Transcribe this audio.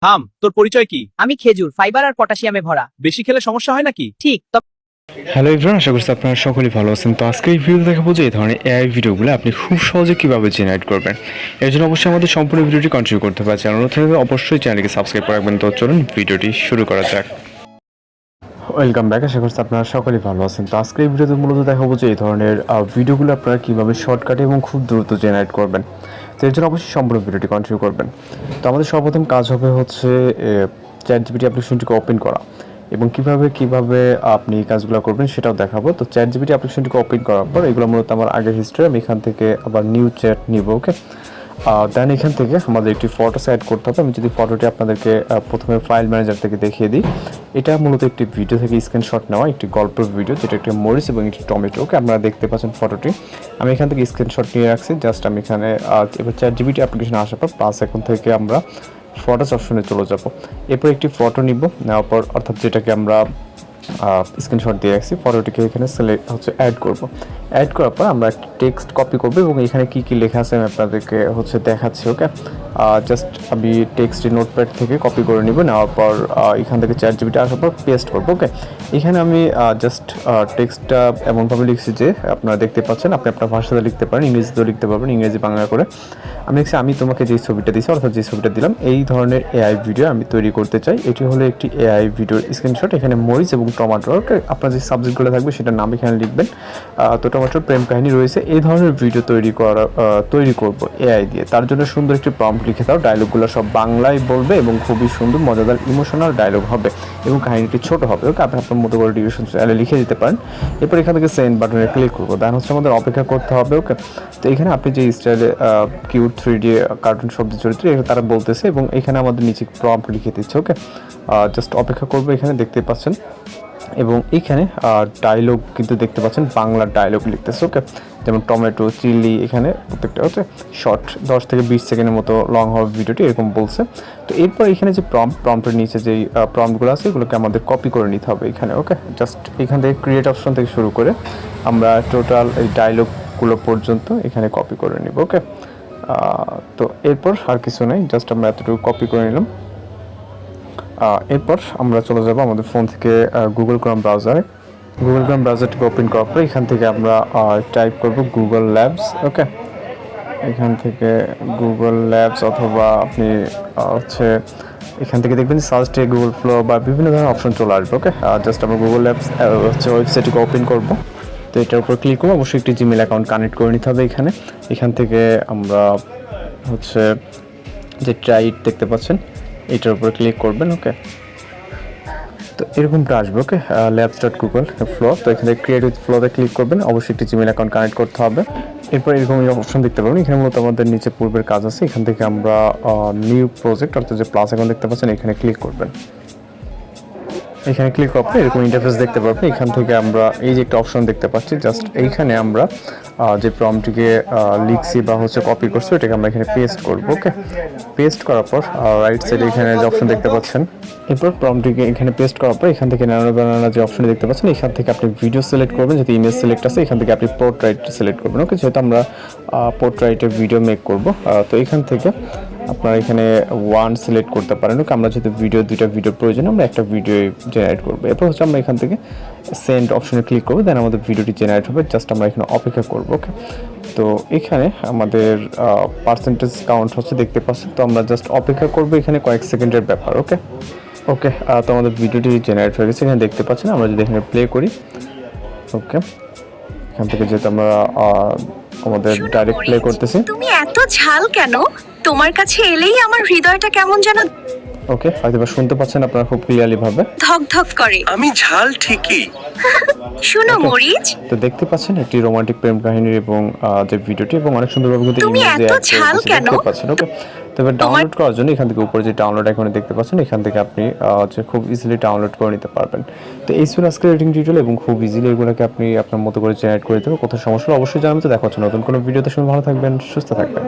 থাম, তোর পরিচয় কি? আমি খেজুর, ফাইবার আর পটাশিয়ামে ভরা। বেশি খেলে সমস্যা হয় নাকি? ঠিক। হ্যালো এভরিওয়ান, আশা করছি আপনারা সকলেই ভালো আছেন। তো আজকে এই ভিডিও দেখাবো যে এই ধরনের এআই ভিডিওগুলো আপনি খুব সহজে কীভাবে জেনারেট করবেন। এর জন্য অবশ্যই আমাদের সম্পূর্ণ ভিডিওটি কন্টিনিউ করতে পারছি। অনুরোধ থাকবে অবশ্যই চ্যানেলকে সাবস্ক্রাইব করে রাখবেন। তো চলুন ভিডিওটি শুরু করা যাক। ওয়েলকাম ব্যাক, আশা করছি আপনারা সকলেই ভালো আছেন। তো আজকে এই ভিডিওতে মূলত দেখাবো যে এই ধরনের ভিডিওগুলো আপনারা কীভাবে শর্টকাটে এবং খুব দ্রুত জেনারেট করবেন। তো এর জন্য অবশ্যই সম্পূর্ণ ভিডিওটি কন্টিনিউ করবেন। তো আমাদের সর্বপ্রথম কাজ হবে হচ্ছে চ্যাটজিপিটি অ্যাপ্লিকেশনটিকে ওপেন করা এবং কিভাবে আপনি কাজগুলো করবেন সেটাও দেখাবো। তো চ্যাটজিপিটি অ্যাপ্লিকেশনটিকে ওপেন করার পর এগুলো মূলত আমার আগের হিস্ট্রি, আমি এখান থেকে আবার নিউ চ্যাট নিব। ওকে, দেন এখান থেকে আমাদের একটি ফটো অ্যাড করতে হবে। আমি যদি ফটোটি আপনাদেরকে প্রথমে ফাইল ম্যানেজার থেকে দেখিয়ে দিই, এটা মূলত একটি ভিডিও থেকে স্ক্রিনশট নেওয়া, একটি গল্পের ভিডিও, যেটা একটি মরিচ এবং একটি টমেটো। ওকে, আপনারা দেখতে পাচ্ছেন ফটোটি আমি এখান থেকে স্ক্রিনশট নিয়ে রাখছি। জাস্ট আমি এখানে এবার চ্যাটজিপিটি অ্যাপ্লিকেশন আসার পর প্লাস এখন থেকে আমরা ফটোস অপশনে চলে যাব। এরপর একটি ফটো নিব, নেওয়ার পর অর্থাৎ যেটাকে আমরা স্ক্রিনশট দিয়ে রাখছি, ফটোটিকে এখানে সিলেক্ট হচ্ছে অ্যাড করব। অ্যাড করার পর আমরা একটা টেক্সট কপি করবো এবং এখানে কী কী লেখা আছে আমি আপনাদেরকে হচ্ছে দেখাচ্ছি। ওকে, জাস্ট আমি টেক্সটটি নোটপ্যাড থেকে কপি করে নিব, নেওয়ার পর এখান থেকে চ্যাটজিপিটি আসার পর পেস্ট করবো। ওকে, এখানে আমি জাস্ট টেক্সটটা এমনভাবে লিখছি যে আপনারা দেখতে পাচ্ছেন, আপনি আপনার ভাষাতে লিখতে পারেন, ইংরেজিতেও লিখতে পারবেন, ইংরেজি বাংলা করে। আমি লিখছি আমি তোমাকে যেই ছবিটা দিচ্ছি, অর্থাৎ যে ছবিটা দিলাম, এই ধরনের এআই ভিডিও আমি তৈরি করতে চাই। এটি হলো একটি এআই ভিডিওর স্ক্রিনশট। এখানে মরিচ এবং টমেটো, ওকে, আপনার যে সাবজেক্টগুলো থাকবে সেটার নাম এখানে লিখবেন। তো টমেটোর প্রেম কাহিনী রয়েছে। এই ধরনের ভিডিও তৈরি করব এআই দিয়ে। তার জন্য সুন্দর একটি প্রম্পট লিখে দাও, ডায়লগগুলো সব বাংলায় বলবে এবং খুবই সুন্দর মজাদার ইমোশনাল ডায়লগ হবে এবং কাহিনীটি ছোট হবে। ওকে, আপনি আপনার মতো করে ডিউরেশন চাইলে লিখে দিতে পারেন। এরপর এখান থেকে সেন্ড বাটনে ক্লিক করবো, দেন হচ্ছে আমাদের অপেক্ষা করতে হবে। ওকে, তো এখানে আপনি যে স্টাইলে কিউট 3D কার্টুন শব্দ চরিত্র এটা তারা বলতেছে এবং এখানে আমাদের নিচে প্রম্পট লিখে দিচ্ছে। ওকে, জাস্ট অপেক্ষা করবো, এখানে দেখতে পাচ্ছেন এবং এইখানে ডায়লগ কিন্তু দেখতে পাচ্ছেন, বাংলা ডায়লগ লিখতেছে। ওকে, যেমন টমেটো, চিলি, এখানে প্রত্যেকটা হচ্ছে শর্ট 10 থেকে 20 সেকেন্ডের মতো লং হবে ভিডিওটি, এরকম বলছে। তো এরপর এখানে যে প্রম্পটের নিচে যেই প্রম্পটগুলো আছে এগুলোকে আমাদের কপি করে নিতে হবে এখানে। ওকে, জাস্ট এখান থেকে ক্রিয়েট অপশন থেকে শুরু করে আমরা টোটাল এই ডায়লগগুলো পর্যন্ত এখানে কপি করে নিব। ওকে, তো এরপর আর কিছু নেই, জাস্ট আমরা এতটুকু কপি করে নিলাম। এরপর আমরা চলে যাব আমাদের ফোন থেকে গুগল ক্রোম ব্রাউজারটিকে ওপেন করার পর এখান থেকে আমরা টাইপ করব গুগল ল্যাবস। ওকে, এখান থেকে গুগল ল্যাবস অথবা আপনি হচ্ছে এখান থেকে দেখবেন সার্চে গুগল ফ্লো বা বিভিন্ন ধরনের অপশন চলে আসবে। ওকে, জাস্ট আমরা গুগল ল্যাবস হচ্ছে ওয়েবসাইটটিকে ওপেন করব। তো এটার উপর ক্লিক করবো, অবশ্যই একটি জিমেল অ্যাকাউন্ট কানেক্ট করে নিতে হবে এখান থেকে আমরা হচ্ছে যে ট্রাইট দেখতে পাচ্ছেন এটার উপর ক্লিক করবেন। ওকে, তো এরকমটা আসবে। ওকে, labs.google ফ্লো, তো এখানে ক্রিয়েট উইথ ফ্লোতে ক্লিক করবেন, অবশ্যই একটি জিমেল অ্যাকাউন্ট কানেক্ট করতে হবে। এরপর এরকম অপশন দেখতে পাবেন, এখানে মূলত আমাদের নিচে পূর্বের কাজ আছে। এখান থেকে আমরা নিউ প্রজেক্ট অর্থাৎ যে প্লাস অ্যাকাউন্ট দেখতে পাচ্ছেন এখানে ক্লিক করবেন। এখানে ক্লিক করলে এরকম ইন্টারফেস দেখতে পাবেন। এখান থেকে আমরা এই যে একটা অপশন দেখতে পাচ্ছি, জাস্ট এইখানে আমরা যে প্রম্পটটিকে লিখছি বা হচ্ছে কপি করছি ওটাকে আমরা এখানে পেস্ট করব। ওকে, পেস্ট করার পর রাইট সাইডে এখানে যে অপশন দেখতে পাচ্ছেন, এরপর প্রম্পটটিকে এখানে পেস্ট করার পর এখান থেকে নানা যে অপশন দেখতে পাচ্ছেন এখান থেকে আপনি ভিডিও সিলেক্ট করবেন, যেহেতু ইমেজ সিলেক্ট আছে এখান থেকে আপনি পোর্ট্রেট সিলেক্ট করবেন। ওকে, যেহেতু আমরা পোর্ট্রেটে ভিডিও মেক করব, তো এখান থেকে আপনারা এখানে ওয়ান সিলেক্ট করতে পারেন। ওকে, আমরা যেহেতু দুইটা ভিডিও প্রয়োজন, আমরা একটা ভিডিও জেনারেট করবো। এরপর হচ্ছে আমরা এখান থেকে সেন্ড অপশনে ক্লিক করবো, দেন আমাদের ভিডিওটি জেনারেট হবে। জাস্ট আমরা এখানে অপেক্ষা করবো। ওকে, তো এখানে আমাদের পার্সেন্টেজ কাউন্ট হচ্ছে দেখতে পাচ্ছেন, তো আমরা জাস্ট অপেক্ষা করবো, এখানে কয়েক সেকেন্ডের ব্যাপার। ওকে, তো আমাদের ভিডিওটি জেনারেট হয়ে গেছে, এখানে দেখতে পাচ্ছেন। আমরা যদি এখানে প্লে করি, ওকে, এখান থেকে যেহেতু আমরা আমাদের ডাইরেক্ট প্লে করতেছি। তুমি এত ঝাল কেন? তোমার কাছে এলেই আমার হৃদয়টা কেমন যেন ওকে, হয়তো বা শুনতে পাচ্ছেন আপনারা খুব ক্লিয়ারলি ভাবে। ধক ধক করে। আমি ঝাল ঠিকই। শুনো মরিচ, তো দেখতে পাচ্ছেন একটি রোমান্টিক প্রেম কাহিনী এবং যে ভিডিওটি এবং অনেক সুন্দরভাবে কিন্তু তুমি এত ঝাল কেন? দেখতে পাচ্ছেন। ওকে, তবে ডাউনলোড করার জন্য এখান থেকে উপরে যে ডাউনলোড আইকনে দেখতে পাচ্ছেন এখান থেকে আপনি হচ্ছে খুব ইজিলি ডাউনলোড করে নিতে পারবেন। তো এই ছিল আজকের এডিটিং টিউটোরিয়াল এবং খুব ইজিলি এগুলোকে আপনি আপনার মতো করে জেনারেট করে দিতে হবে। কোথাও সমস্যা হলে অবশ্যই জানাবেন। তো দেখা হচ্ছে নতুন কোনো ভিডিওতে। শুনে ভালো থাকবেন, সুস্থ থাকবেন।